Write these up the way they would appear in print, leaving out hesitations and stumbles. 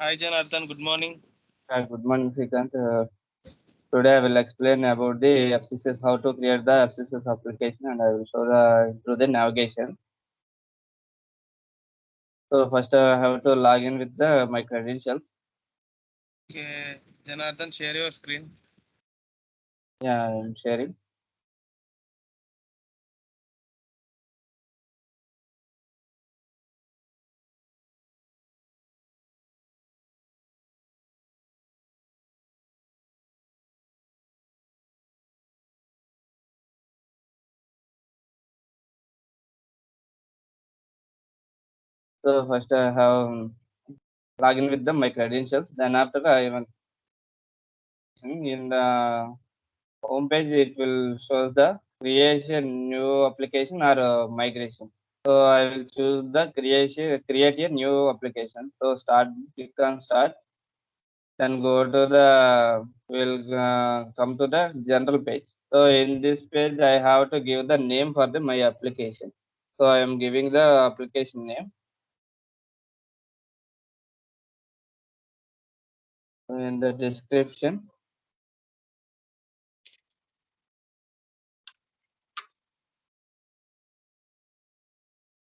Hi Janardhan, good morning. Good morning, Srikanth. Today I will explain about the FCCS, how to create the FCCS application, and I will show through the navigation. So first I have to log in with my credentials. Okay, Janardhan, share your screen. Yeah, I'm sharing. So first I have log in with my credentials. Then after I will in the home page it will show the creation new application or migration. So I will choose the create a new application. So click on start. Then go to we'll come to the general page. So in this page, I have to give the name for my application. So I am giving the application name. So in the description,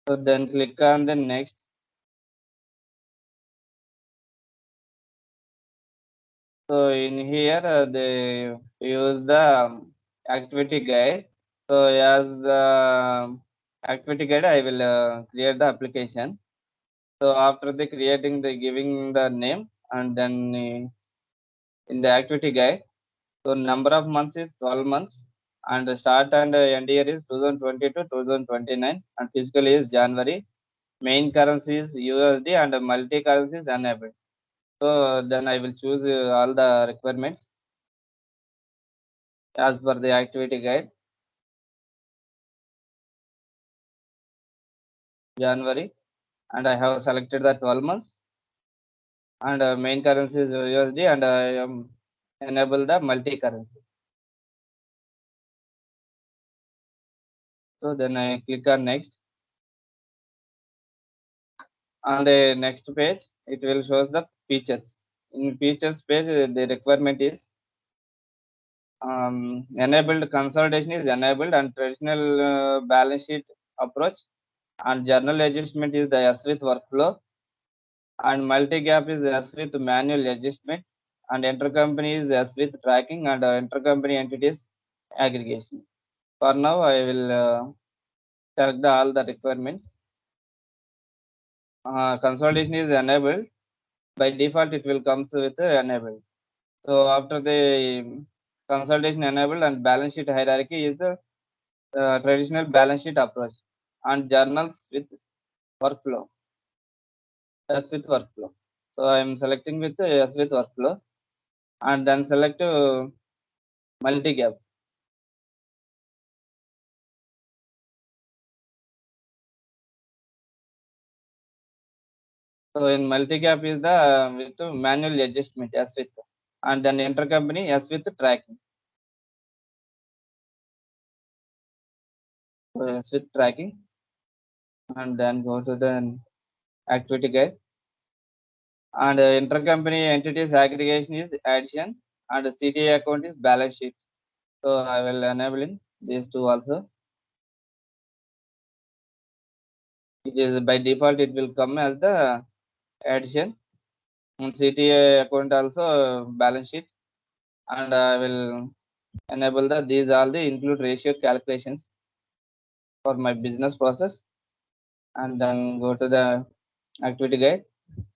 so then click on the next. So in here, they use the activity guide. So as the activity guide, I will create the application. So after the creating, the giving the name, and then in the activity guide, so number of months is 12 months, and the start and end year is 2020 to 2029, and fiscal is January. Main currency is USD and multi currency is enabled. So then I will choose all the requirements as per the activity guide. January, and I have selected the 12 months, and main currency is USD, and I enable the multi currency. So then I click on next. On the next page, it will show the features. In features page, the requirement is enabled consolidation is enabled, and traditional balance sheet approach, and journal adjustment is the S with workflow, and multi-gap is S with manual adjustment, and intercompany is S with tracking, and intercompany entities aggregation. For now, I will select all the requirements. Consolidation is enabled. By default, it will comes with enabled. So after the consolidation enabled, and balance sheet hierarchy is the traditional balance sheet approach, and journals with workflow. S with workflow. So I am selecting with S with workflow, and then select multi-gap. So in multi-gap is the with manual adjustment S with, and then intercompany S with tracking. So S with tracking, and then go to the activity guide, and intercompany entities aggregation is addition, and CTA account is balance sheet. So I will enable in these two also. It is by default it will come as the addition, and CTA account also balance sheet, and I will enable these all the include ratio calculations for my business process, and then go to the activity guide.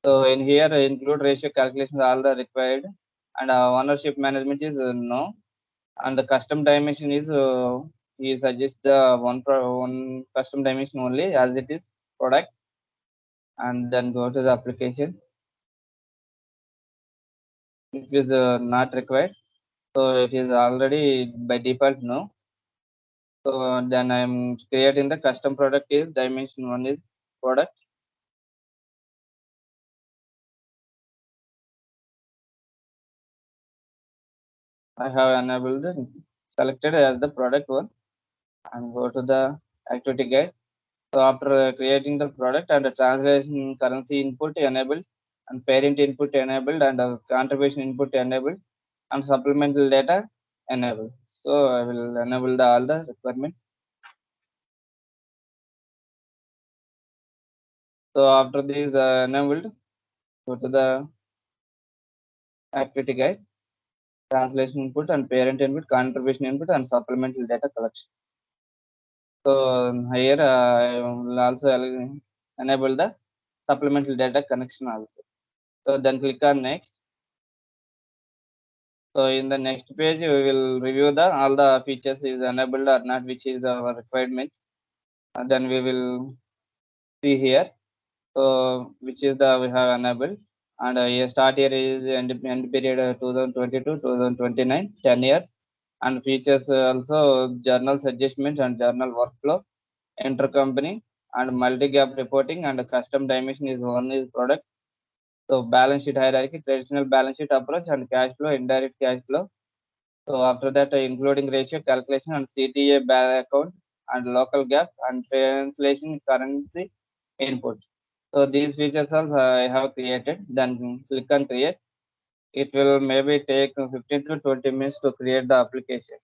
So in here include ratio calculations all the required, and ownership management is no, and the custom dimension is he suggests the one custom dimension only as it is product, and then go to the application. It is not required, so it is already by default no. So then I'm creating the custom product is dimension one is product. I have enabled the selected as the product one, and go to the activity guide. So after creating the product and the translation currency input enabled, and parent input enabled, and contribution input enabled, and supplemental data enabled. So I will enable all the requirement. So after these enabled, go to the activity guide, translation input and parent input, contribution input, and supplemental data collection. So here I will also enable the supplemental data connection also. So then click on next. So in the next page, we will review the all the features is enabled or not, which is our requirement. And then we will see here. So which is the we have enabled, and start here is end period 2022 2029 10 years, and features also journal adjustment and journal workflow, intercompany and multi-gap reporting, and custom dimension is one is product. So balance sheet hierarchy, traditional balance sheet approach, and cash flow, indirect cash flow. So after that, including ratio calculation and CTA account and local gap and translation currency input. So these features also I have created. Then click on create. It will maybe take 15 to 20 minutes to create the application.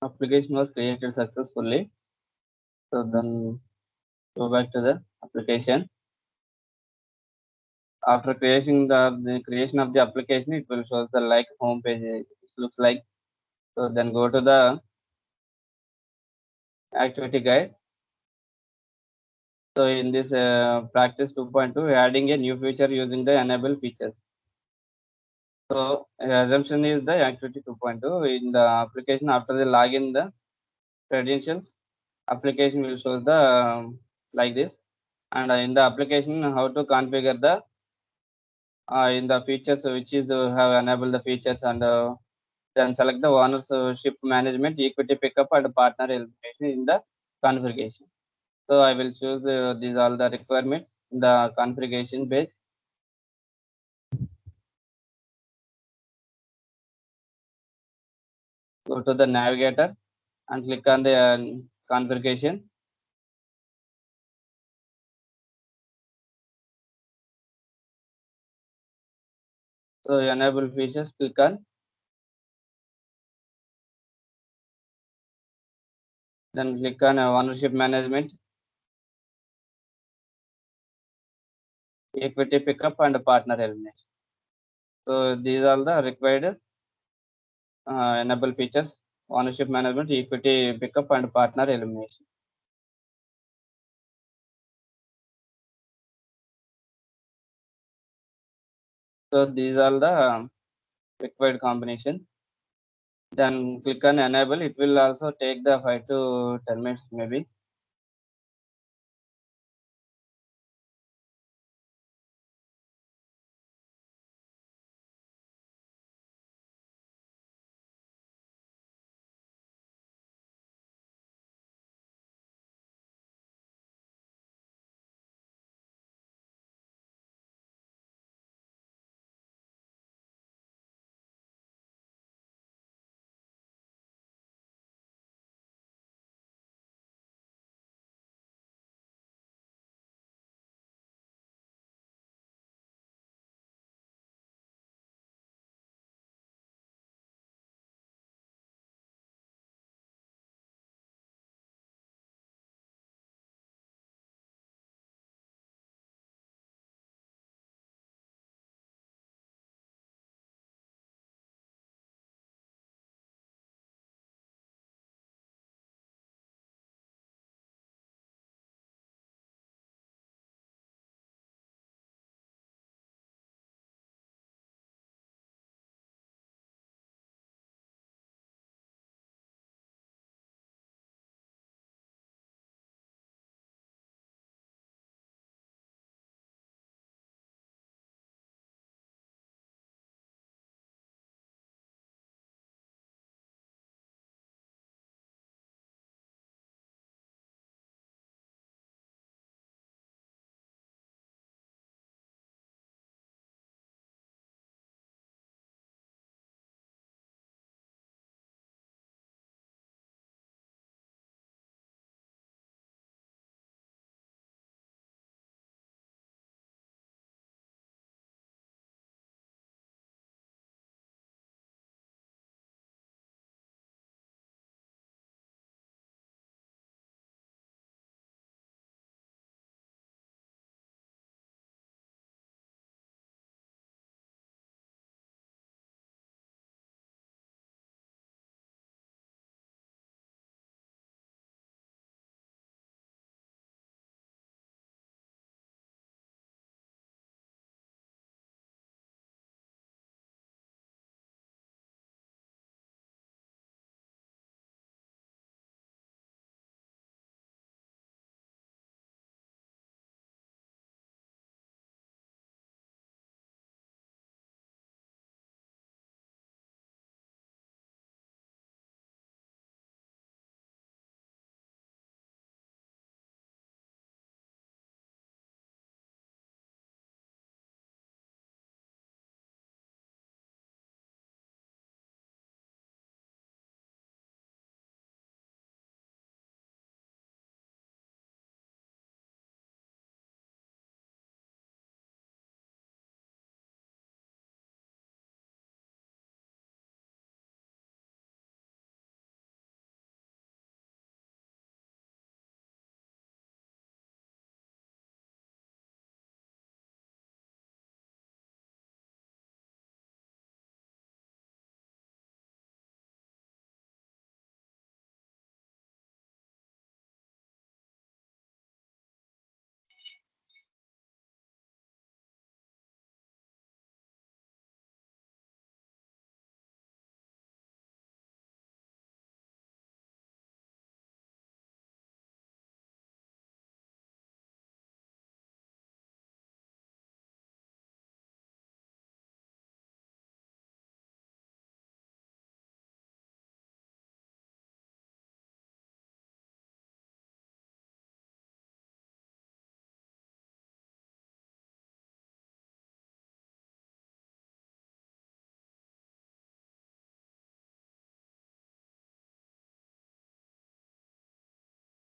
application was created successfully. So then go back to the application. After the creation of the application, it will show the like home page. It looks like. So then go to the activity guide. So in this practice 2.2, adding a new feature using the enable features. So assumption is the activity 2.2 in the application. After the login the credentials, application will show the like this, and in the application how to configure the in the features which is have enabled the features, and then select the ownership management, equity pickup, and partner elimination in the configuration. So I will choose these all the requirements in the configuration page. Go to the navigator and click on the configuration. So enable features, click on, then click on ownership management, equity pickup, and partner elimination. So these are the required enable features: ownership management, equity pickup, and partner elimination. So these are the required combination. Then click on enable. It will also take the 5 to 10 minutes maybe.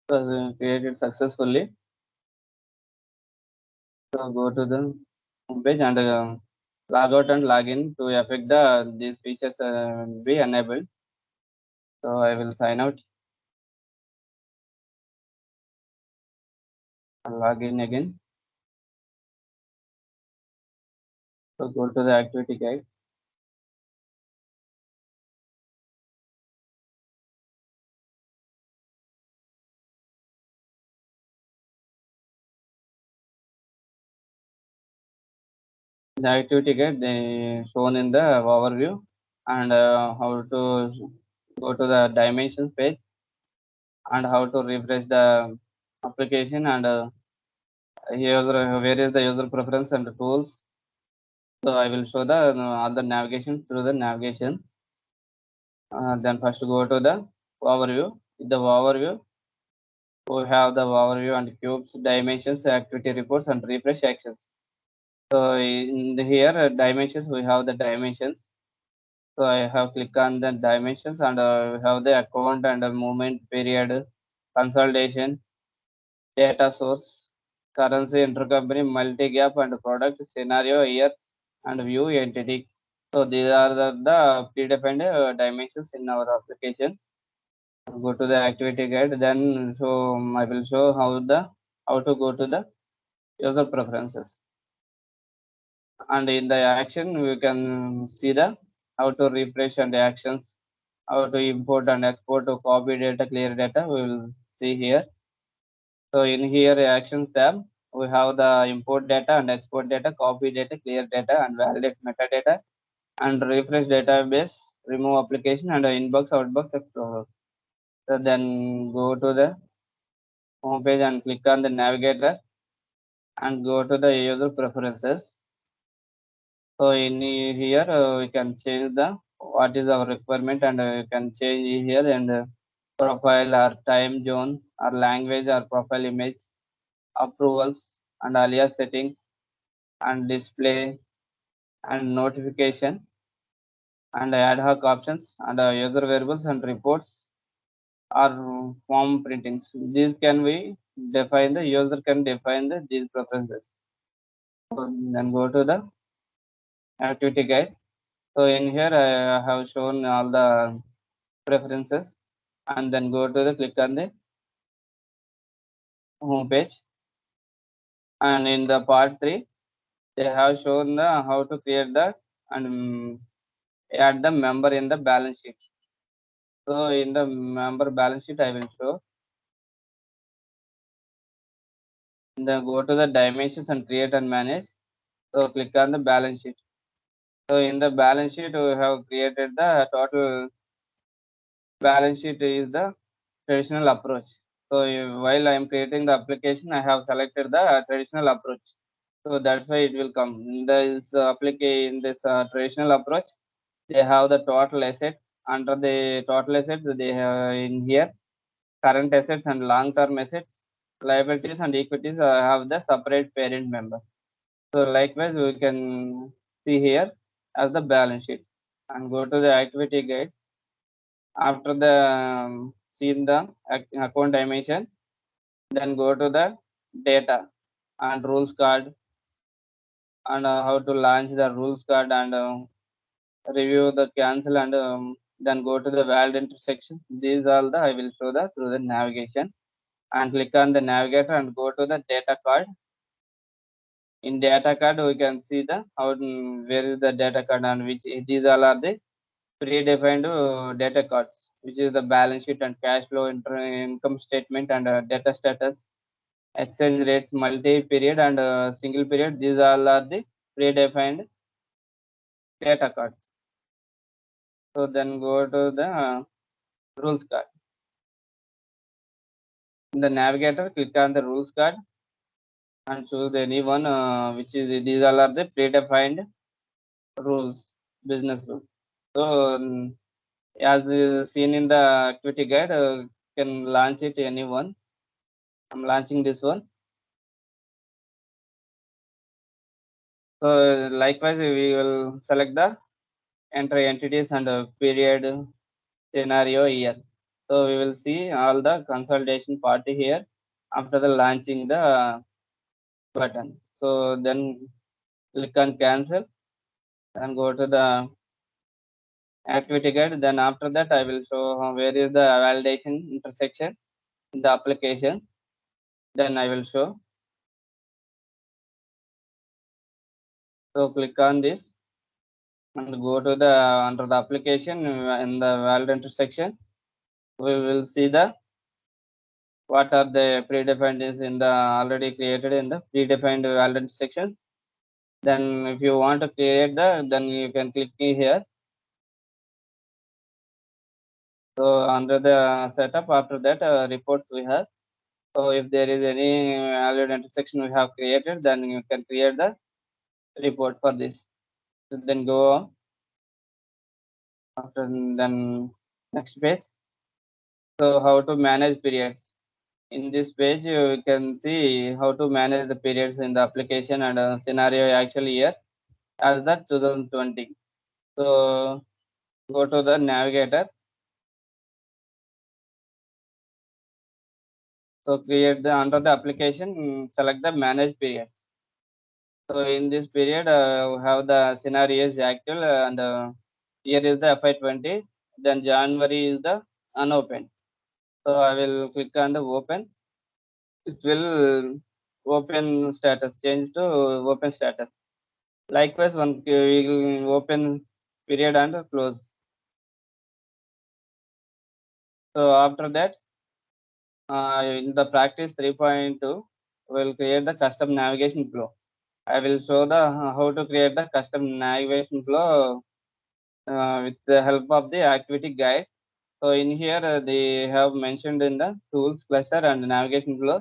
was created successfully. So go to the homepage and log out and log in to affect these features be enabled. So I will sign out and log in again. So go to the activity guide. The activity guide they shown in the overview and how to go to the dimensions page and how to refresh the application and user where is the user preference and the tools. So I will show the all the navigation through the navigation. Then first go to the overview. In the overview, we have the overview and cubes, dimensions, activity reports, and refresh actions. So in here dimensions we have the dimensions. So I have click on the dimensions and we have the account and movement period, consolidation, data source, currency, intercompany, multi-gap and product scenario, years and view entity. So these are the predefined dimensions in our application. Go to the activity guide, then I will show how to go to the user preferences. And in the action, we can see the how to refresh and actions, how to import and export to copy data, clear data. We will see here. So in here actions tab, we have the import data and export data, copy data, clear data, and validate metadata, and refresh database, remove application, and inbox, outbox, explorer. So then go to the home page and click on the navigator and go to the user preferences. So in here we can change the what is our requirement and you can change here and profile or time zone or language or profile image, approvals and alias settings and display and notification and ad hoc options and user variables and reports or form printings. These can be define the user can define these preferences. So then go to the activity guide. So in here I have shown all the preferences and then go to the click on the home page and in the part 3 they have shown the how to create the and add the member in the balance sheet. So in the member balance sheet I will show. Then go to the dimensions and create and manage. So click on the balance sheet. So in the balance sheet we have created the total balance sheet is the traditional approach. So while I am creating the application, I have selected the traditional approach. So that's why it will come. In this application, in this traditional approach, they have the total assets. Under the total assets, they have in here current assets and long-term assets, liabilities and equities have the separate parent member. So likewise, we can see here as the balance sheet and go to the activity guide. After the seen the account dimension, then go to the data and rules card and how to launch the rules card and review the cancel and then go to the valid intersection. These all the I will show the through the navigation and click on the navigator and go to the data card. In data card we can see the how where is the data card and which these all are the predefined data cards, which is the balance sheet and cash flow, income statement and data status, exchange rates, multi-period and single period. These all are the predefined data cards. So then go to the rules card. In the navigator, click on the rules card and choose any one which is these all are the predefined rules, business rules. So as seen in the activity guide, can launch it any one. I'm launching this one. So likewise, we will select the enter entities and period, scenario, year. So we will see all the consolidation party here after the launching the button. So then click on cancel and go to the activity guide. Then after that I will show where is the validation intersection in the application. Then I will show. So click on this and go to the under the application in the valid intersection. We will see the what are the predefined is in the already created in the predefined valid section. Then if you want to create the, then you can click here. So under the setup, after that reports we have. So if there is any valid intersection we have created, then you can create the report for this. So then go on. After then next page. So how to manage periods. In this page, you can see how to manage the periods in the application and scenario actual year as the 2020. So go to the navigator. So create the under the application, select the manage periods. So in this period, we have the scenario is actual and here is the FY20. Then January is the unopened. So I will click on the open. It will open status, change to open status. Likewise, one will open period and close. So after that, in the practice 3.2, we'll create the custom navigation flow. I will show the how to create the custom navigation flow with the help of the activity guide. So in here they have mentioned in the tools cluster and navigation flow,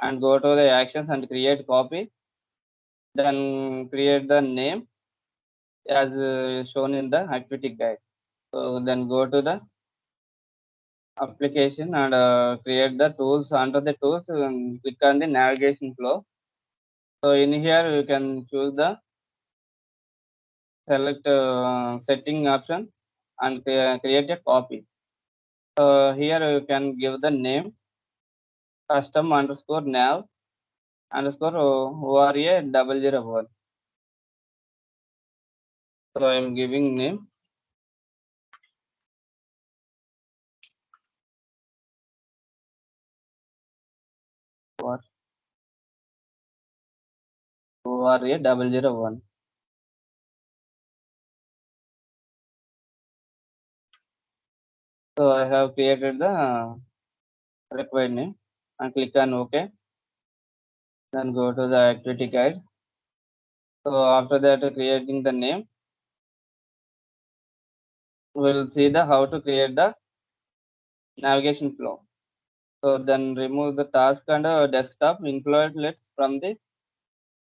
and go to the actions and create copy. Then create the name as shown in the activity guide. So then go to the application and create the tools. Under the tools, click on the navigation flow. So in here you can choose the select setting option and create a copy. So here you can give the name custom underscore nav underscore ORA 001. So I am giving name for ORA 001. So I have created the required name and click on OK. Then go to the activity guide. So after that, creating the name, we'll see the how to create the navigation flow. So then remove the task and desktop influence from the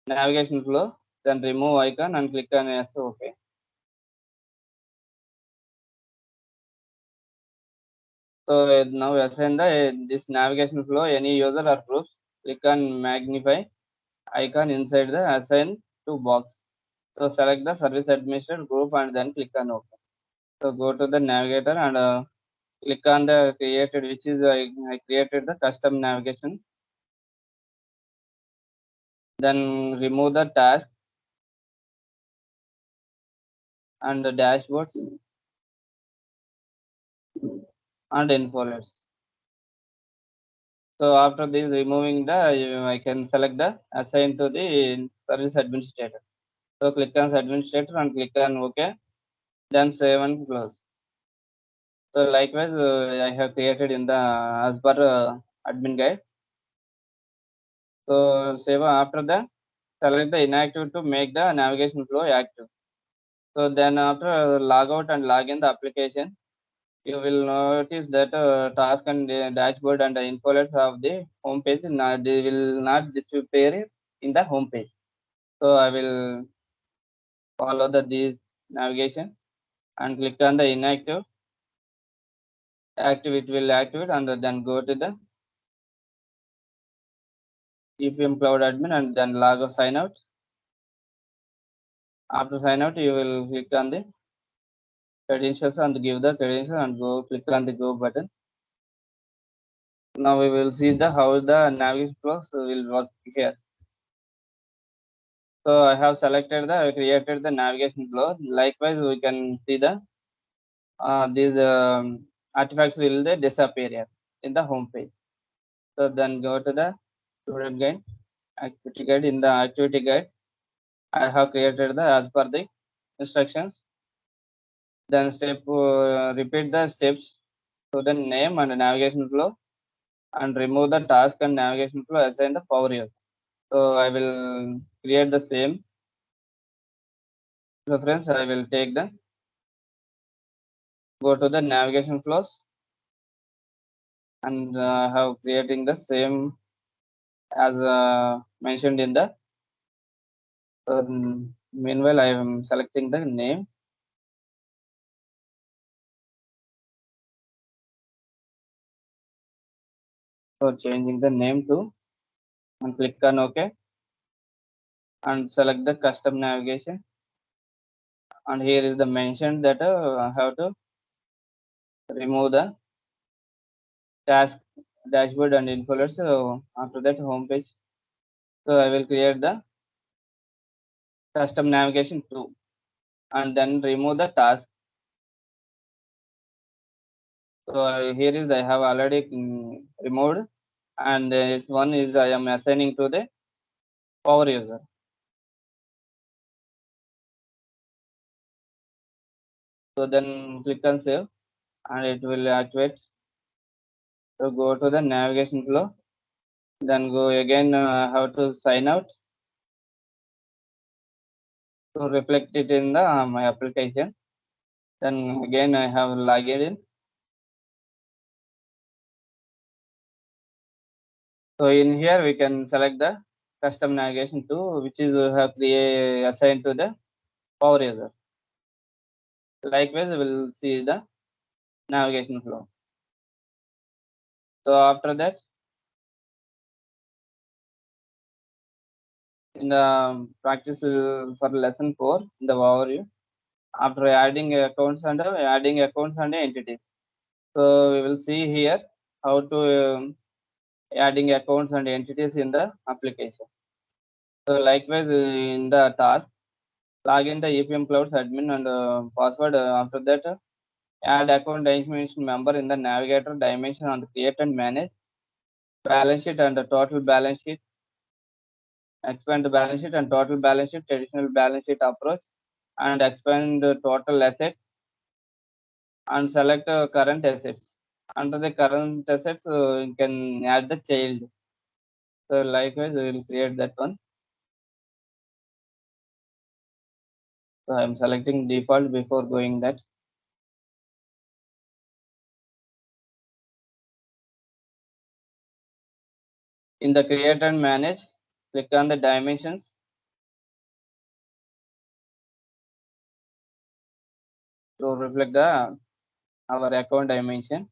navigation flow. Then remove icon and click on yes, OK. So now assign the this navigation flow any user or groups. Click on magnify icon inside the assign to box. So select the service administrator group and then click on OK. So go to the navigator and click on the created, which is I created the custom navigation. Then remove the task and the dashboards and infolettes. So after this removing the, I can select the assign to the service administrator. So click on administrator and click on OK. Then save and close. So likewise, I have created in the as per admin guide. So save after that, select the inactive to make the navigation flow active. So then after log out and log in the application, you will notice that task and dashboard and the infolettes of the home page they will not disappear in the home page. So I will follow the this navigation and click on the inactive. Active, it will activate and then go to the EPM Cloud Admin and then log out, sign out. After sign out, you will click on the credentials and give the credentials and go click on the go button. Now we will see the how the navigation flows will work here. So I have selected created the navigation flow. Likewise, we can see the these artifacts will they disappear here in the home page. So then go to the student guide, activity guide. In the activity guide, I have created the as per the instructions. Then repeat the steps to the name and navigation flow, and remove the task and navigation flow assign the power user. So I will create the same reference. I will take the go to the navigation flows, and have creating the same as mentioned in the meanwhile I am selecting the name. So changing the name to, and click on OK, and select the custom navigation. And here is the mention that I have to remove the task, dashboard and info alerts. So after that home page, so I will create the custom navigation too, and then remove the task. So here is I have already removed, and this one is I am assigning to the power user. So then click on save, and it will activate. So go to the navigation flow, then go again how to sign out to reflect it in the my application. Then again I have logged in. So in here we can select the custom navigation too, which is have assigned to the power user. Likewise, we will see the navigation flow. So after that, in the practice for lesson 4, in the overview, after adding accounts and entities. So we will see here how to adding accounts and entities in the application. So likewise, in the task, log in the EPM Clouds admin and password. After that, add account dimension member in the navigator dimension and create and manage balance sheet and the total balance sheet. Expand the balance sheet and total balance sheet, traditional balance sheet approach, and expand the total assets, and select current assets. Under the current assets, you can add the child. So likewise, we will create that one. So I am selecting default before going that. In the create and manage, click on the dimensions. To reflect the our account dimension,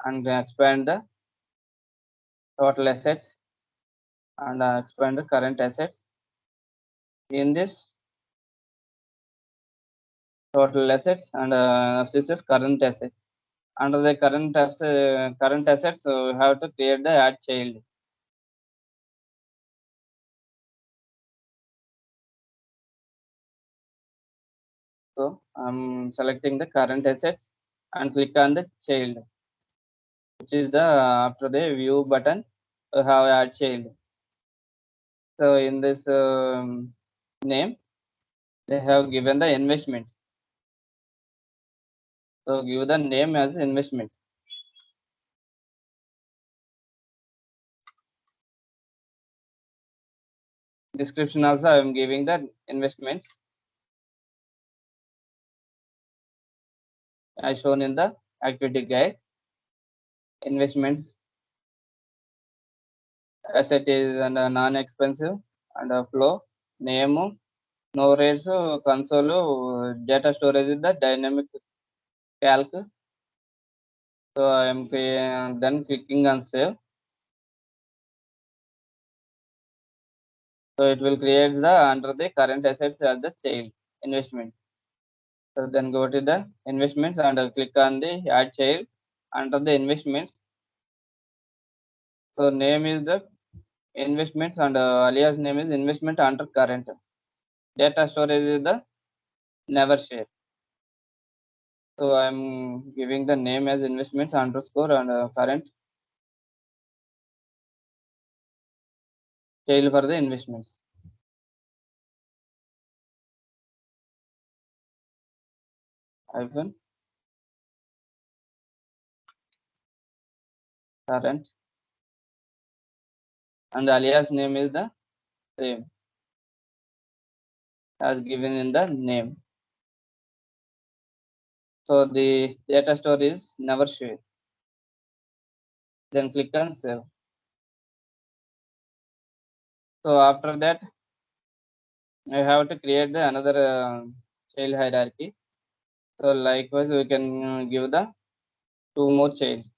and expand the total assets, and expand the current assets. In this total assets and FCCS current assets. Under the current assets, so we have to create the add child. So I'm selecting the current assets and click on the child, which is the after the view button, we have add child. So in this name, they have given the investments. So give the name as investment. Description also I am giving the investments as shown in the activity guide. Investments asset is and non-expensive, and flow name, no rates, console, data storage is the dynamic calc. So I am then clicking on save. So it will create the under the current assets as the child investment. So then go to the investments and click on the add child. Under the investments, So name is the investments and alias name is investment under current. Data storage is the never share. So I'm giving the name as investments underscore and current tail for the investments. Hyphen current and the alias name is the same as given in the name. So the data store is never share. Then click on save. So after that, I have to create the another child hierarchy. So likewise, we can give the two more childs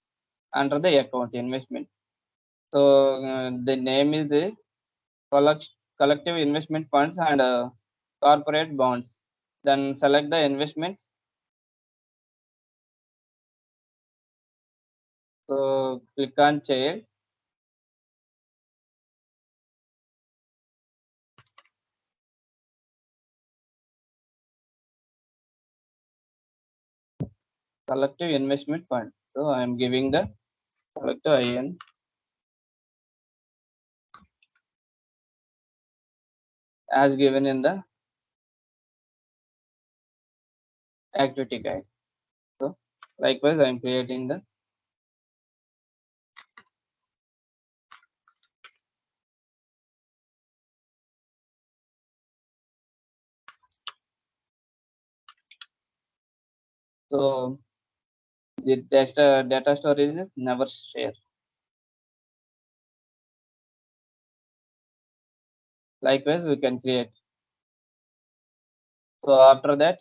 under the account investment. So the name is the collective investment funds and corporate bonds. Then select the investments. So click on child. Collective investment fund. So I am giving the collective IN as given in the activity guide. So likewise, I am creating the so the data storage is never share. Likewise, we can create. So after that,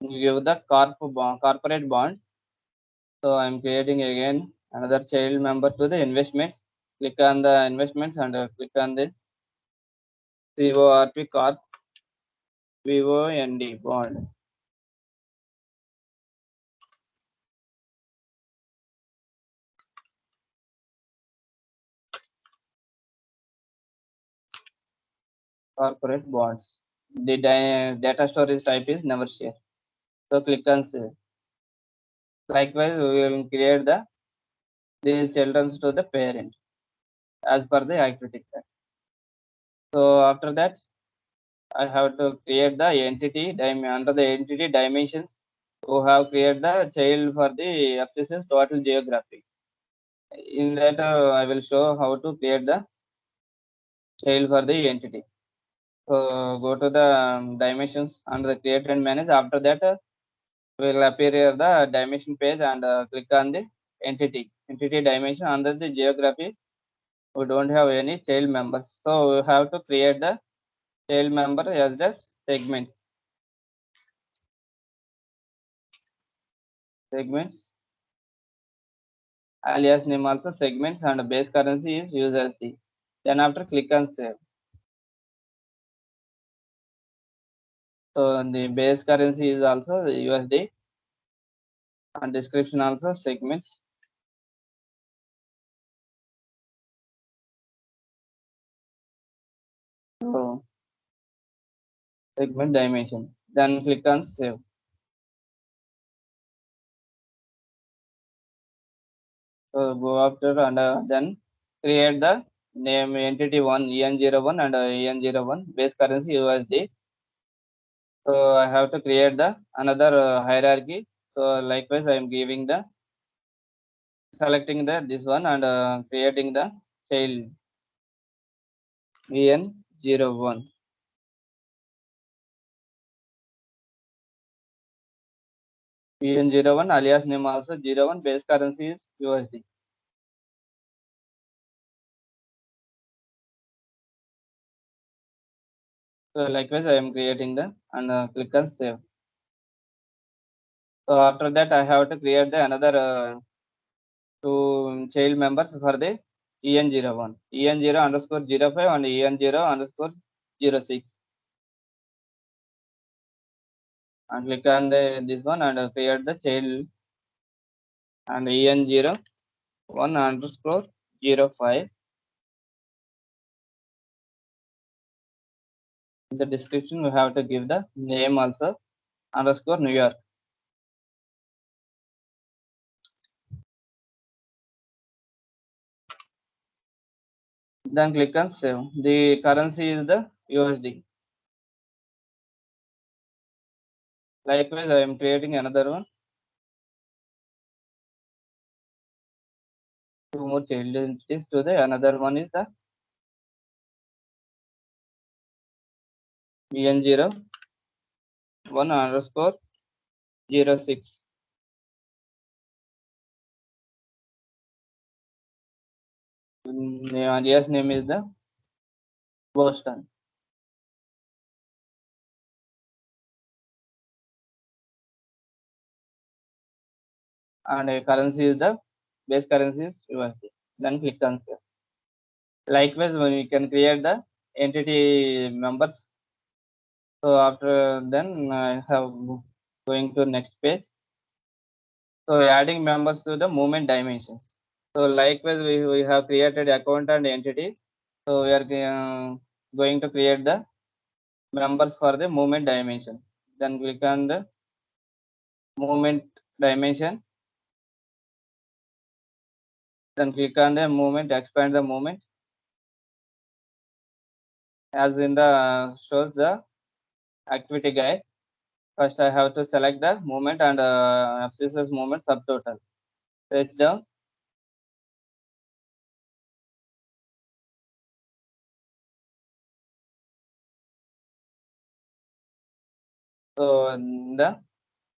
we give the corporate bond. So I'm creating again another child member to the investments. Click on the investments and click on the CORP Corp VOND bond. Corporate bonds. The data storage type is never share. So click on save. Likewise, we will create these children to the parent as per the activity set. So after that, I have to create the entity under the entity dimensions. We have created the child for the FCCS total geography. In that, I will show how to create the child for the entity. So go to the dimensions under the create and manage. After that, will appear here the dimension page and click on the entity dimension under the geography. We don't have any child members, so we have to create the child member as the segments alias name also segments and base currency is USD. Then after click on save. So the base currency is also USD and description also segments. So segment dimension. Then click on save. So go after and then create the name entity 1 EN01 and EN01 base currency USD. So I have to create the another hierarchy. So likewise I am giving the selecting this one and creating the child EN01. EN01 alias name also 01 base currency is USD. So likewise I am creating the and click on save. So after that I have to create the another two child members for the EN01, EN0 underscore 05 and EN0 underscore 06. And click on this one and create the child and EN01 underscore 05. In the description, we have to give the name also, underscore New York. Then click on save. The currency is the USD. Likewise, I am creating another one. Two more child entities to the another one is the EN0 1 underscore 06. Alias name is the Boston. And a currency is the base currency is USD. Then click on save. Likewise, when we can create the entity members. So after then I have going to next page. So adding members to the movement dimensions. So likewise, we have created account and entity. So we are going to create the members for the movement dimension. Then click on the movement dimension. Then click on the movement, expand the movement. As in the shows the activity guide. First I have to select the movement and FCCS movement subtotal. Search down. So in the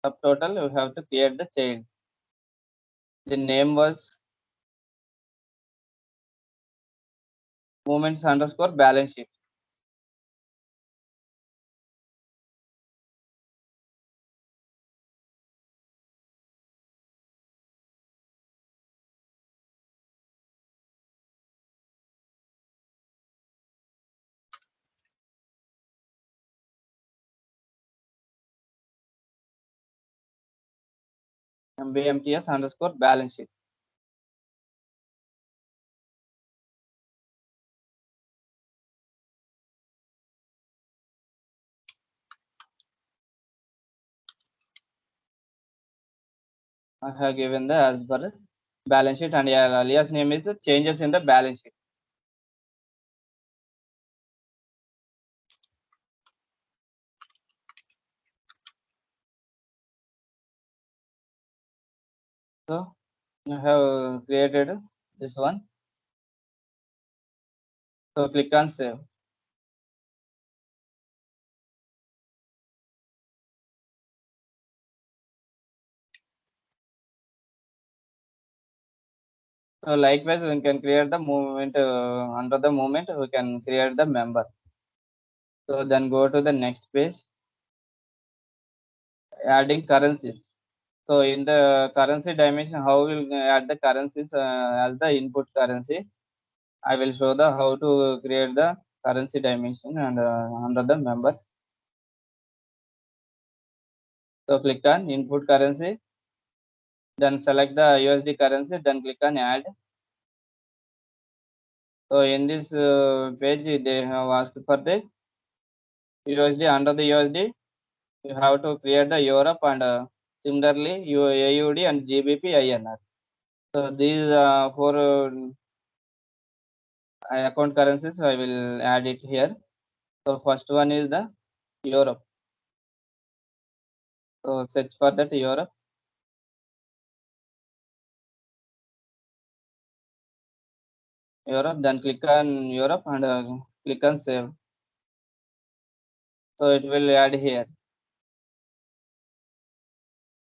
subtotal, we have to create the child. The name was movements underscore balance sheet. MBMTS underscore balance sheet. I have given the as per balance sheet and alias name is the changes in the balance sheet. So I have created this one. So click on save. So likewise, we can create the movement under the movement. We can create the member. So then go to the next page. Adding currencies. So in the currency dimension, how we'll add the currencies as the input currency. I will show the how to create the currency dimension and under the members. So click on input currency. Then select the USD currency. Then click on add. So in this page, they have asked for the USD. Under the USD, you have to create the Europe and similarly AUD and GBP INR. So these four account currencies I will add it here. So first one is the Europe. So search for that Europe. Europe, then click on Europe and click on save. So it will add here.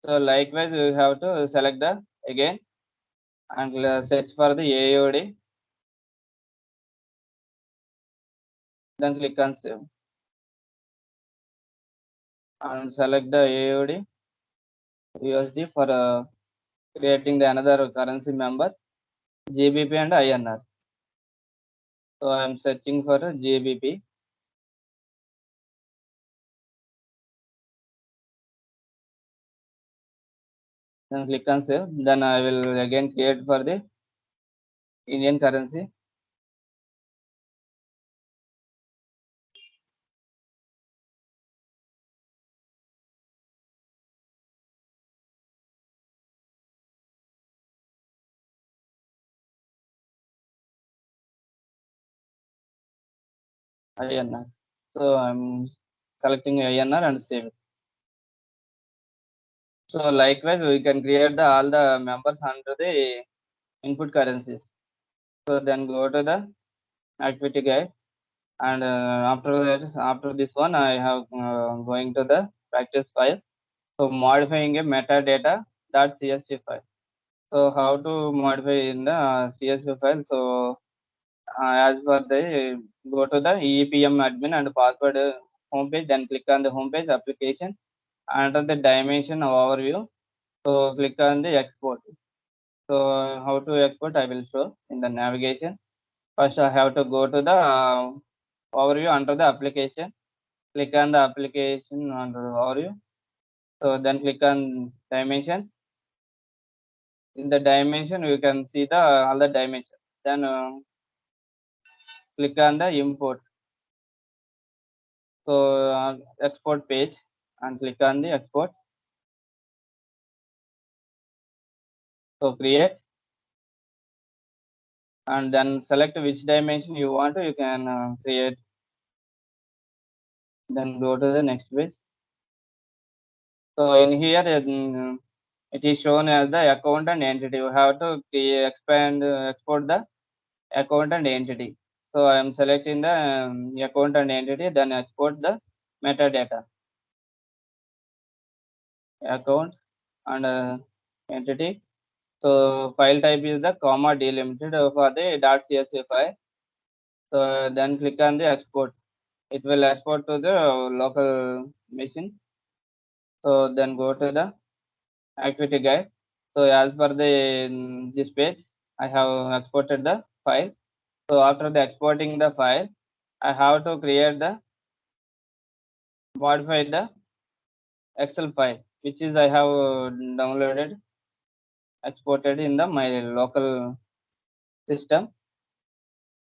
So likewise, you have to select the again and search for the AOD. Then click on save and select the AOD USD for creating the another currency member GBP and INR. So I am searching for GBP. Then click on save. Then I will again create for the Indian currency. INR. So I'm selecting INR and save it. So likewise, we can create all the members under the input currencies. So then go to the activity guide, and after this one, I have going to the practice file. So modifying a metadata .csv file. So how to modify in the CSV file? So as per the go to the EPM admin and password homepage, then click on the homepage application. Under the dimension overview, so click on the export. So how to export I will show in the navigation. First I have to go to the overview under the application. Click on the application under the overview. So then click on dimension. In the dimension you can see the all the dimensions. Then click on the import. So export page and click on the export. So create and then select which dimension you want to, you can create. Then go to the next page. So in here it is shown as the account and entity. You have to export the account and entity. So I am selecting the account and entity, then export the metadata. Account and entity. So file type is the comma delimited for the .csv file. So then click on the export. It will export to the local machine. So then go to the activity guide. So as per the this page, I have exported the file. So after the exporting the file, I have to create the modify the Excel file, which is I have downloaded, exported in the my local system.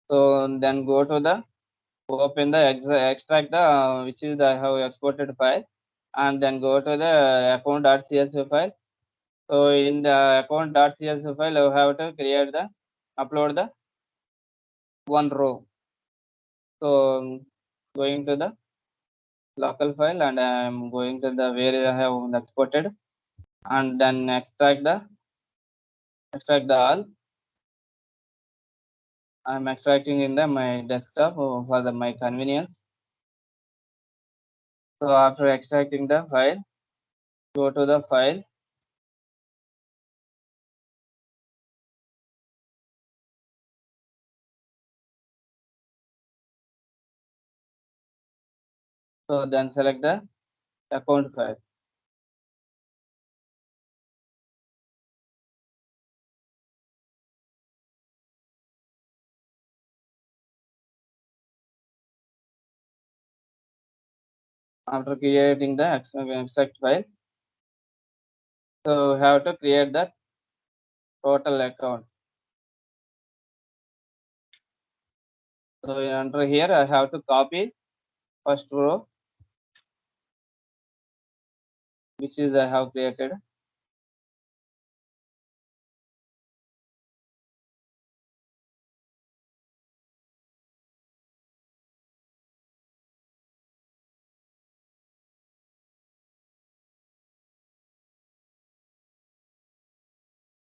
So then go to the open the extract the which is the I have exported file, and then go to the account.csv file. So in the account.csv file, you have to create the upload the one row. So going to the local file and I am going to the where I have exported, and then extract the all. I am extracting in the my desktop for the my convenience. So after extracting the file, go to the file. So then select the account file. After creating the extract file, so we have to create the total account. So under here I have to copy first row, which is I have created.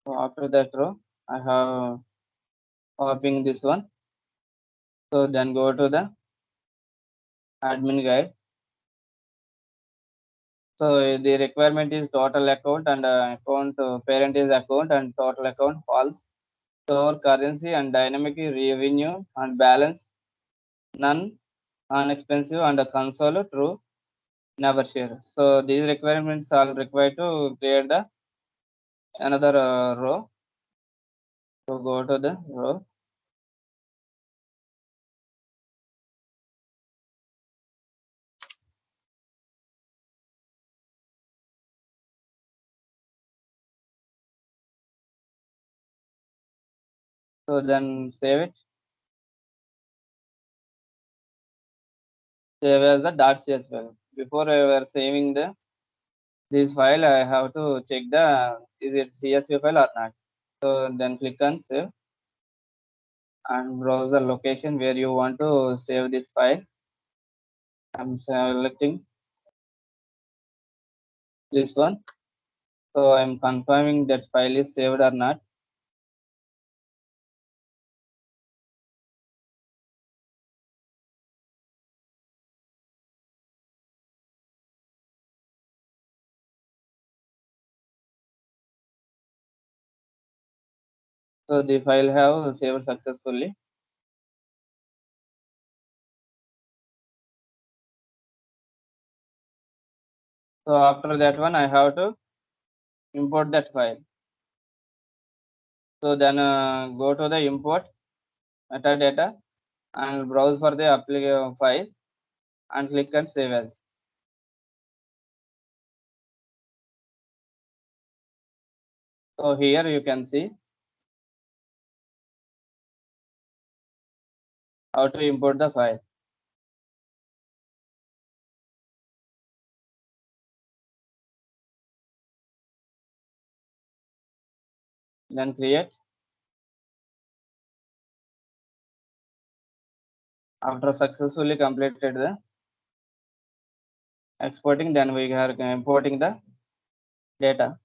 So after that row, I have copying this one. So then go to the admin guide. So the requirement is total account and account parent is account and total account false. Store currency and dynamic revenue and balance none, unexpensive and console true, never share. So these requirements are required to create the another row. So go to the row. So then save it. Save as the .cs file. Before I were saving this file, I have to check is it CSV file or not. So then click on save and browse the location where you want to save this file. I'm selecting this one. So I'm confirming that file is saved or not. So the file have saved successfully. So after that one, I have to import that file. So then go to the import metadata and browse for the applicable file and click on save as. So here you can see how to import the file. Then create. After successfully completed the exporting, then we are importing the data.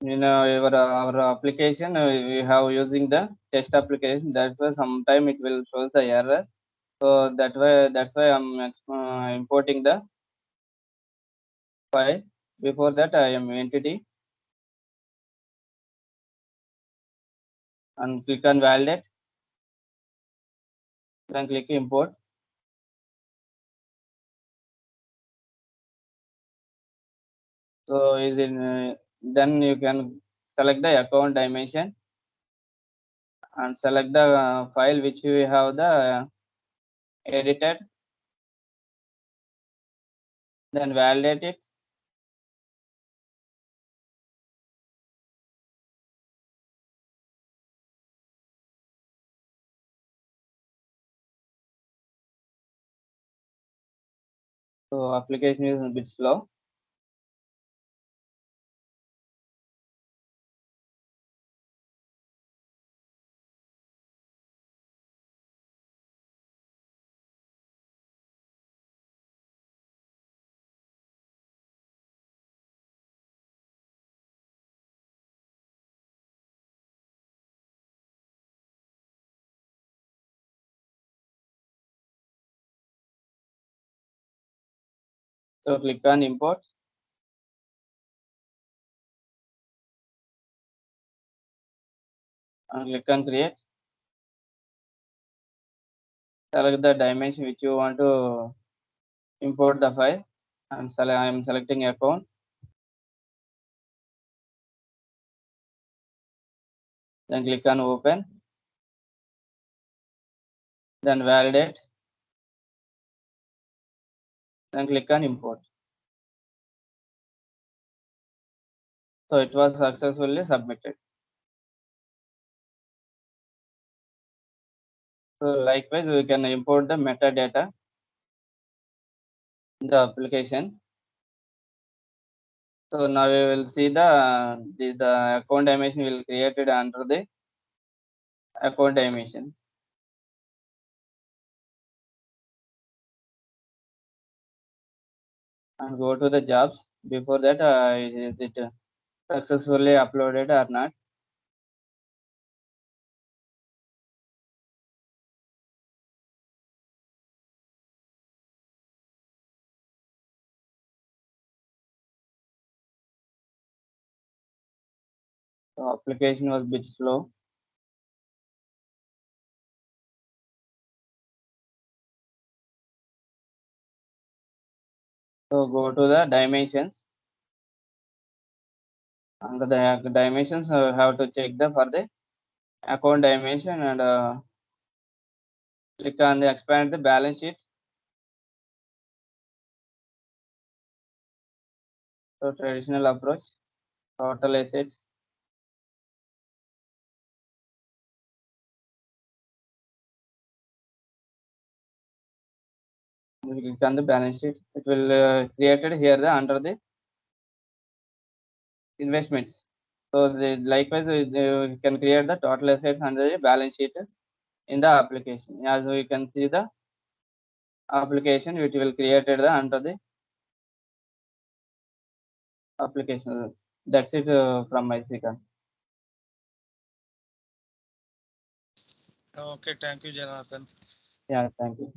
In our application, we have using the test application. That's why sometime it will show the error. So that's why I'm importing the file. Before that, I am entity and click on validate. Then click import. So is in then you can select the account dimension and select the file which we have the edited. Then validate it. So application is a bit slow. So click on import and click on create. Select the dimension which you want to import the file. And I am selecting account. Then click on open. Then validate. Then click on import. So it was successfully submitted. So likewise, we can import the metadata in the application. So now we will see the account dimension will created under the account dimension. And go to the jobs. Before that, is it successfully uploaded or not? So application was bit slow. So go to the dimensions. Under the dimensions, have to check for the account dimension and click on the expand the balance sheet. So traditional approach. total assets. We click on the balance sheet. It will created here under the investments. So likewise, we can create the total assets under the balance sheet in the application. As we can see the application, which will created under the application. That's it from my second. Okay, thank you, Janardhan. Yeah, thank you.